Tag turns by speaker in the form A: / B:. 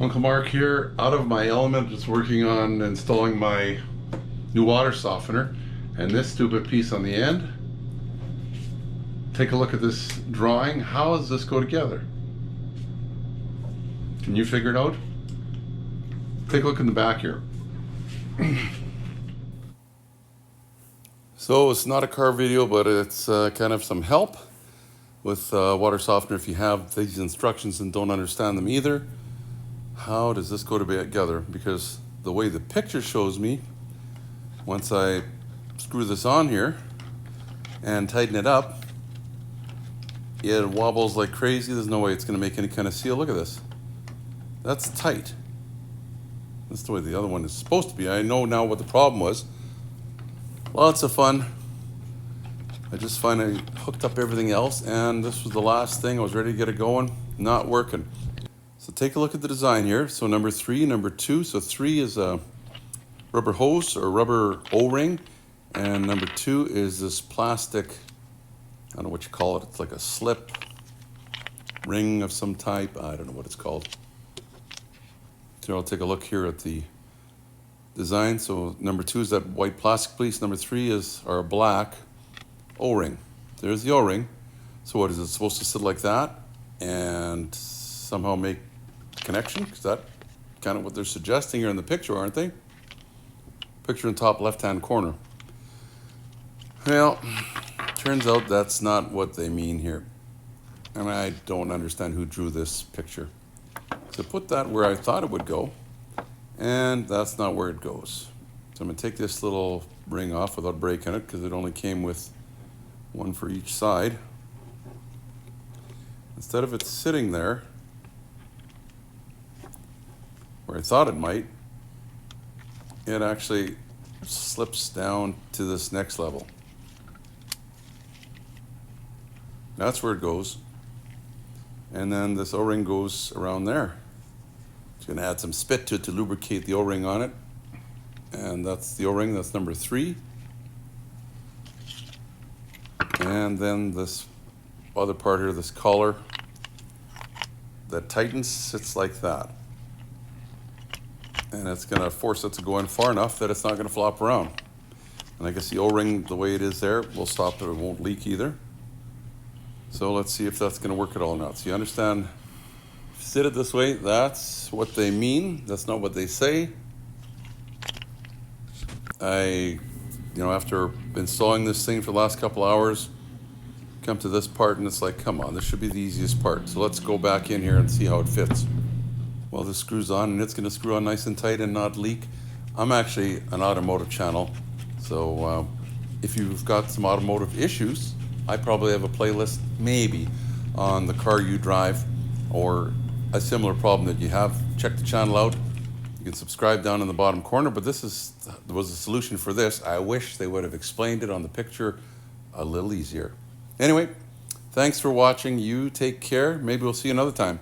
A: Uncle Mark here, out of my element, just working on installing my new water softener, and this stupid piece on the end. Take a look at this drawing. How does this go together? Can you figure it out? Take a look in the back here. So it's not a car video, but it's kind of some help with water softener if you have these instructions and don't understand them either. How does this go together? Because the way the picture shows me, once I screw this on here and tighten it up, it wobbles like crazy. There's no way it's going to make any kind of seal. Look at this. That's tight. That's the way the other one is supposed to be. I know now what the problem was. Lots of fun. I just finally hooked up everything else, and this was the last thing. I was ready to get it going. Not working. So take a look at the design here. So number 3, number 2. So 3 is a rubber hose or rubber O-ring, and number 2 is this plastic, I don't know what you call it. It's like a slip ring of some type. I don't know what it's called. So I'll take a look here at the design. So number 2 is that white plastic piece. Number 3 is our black O-ring. There's the O-ring. So what is it supposed to sit like that and somehow make connection? Because that's kind of what they're suggesting here in the picture, aren't they? Picture in top left-hand corner. Well, turns out that's not what they mean here. And I don't understand who drew this picture. So put that where I thought it would go, and that's not where it goes. So I'm going to take this little ring off without breaking it, because it only came with one for each side. Instead of it sitting there where I thought it might, it actually slips down to this next level. That's where it goes. And then this O-ring goes around there. It's going to add some spit to it to lubricate the O-ring on it. And that's the O-ring, that's number 3. And then this other part here, this collar that tightens, sits like that. And it's going to force it to go in far enough that it's not going to flop around. And I guess the O-ring, the way it is there, will stop it. It won't leak either. So let's see if that's going to work at all or not. So you understand, if you sit it this way, that's what they mean. That's not what they say. After installing this thing for the last couple hours, come to this part and it's like, come on, this should be the easiest part. So let's go back in here and see how it fits. Well, this screws on, and it's going to screw on nice and tight and not leak. I'm actually an automotive channel, so if you've got some automotive issues, I probably have a playlist maybe on the car you drive or a similar problem that you have. Check the channel out. You can subscribe down in the bottom corner, but there was a solution for this. I wish they would have explained it on the picture a little easier. Anyway, thanks for watching. You take care. Maybe we'll see you another time.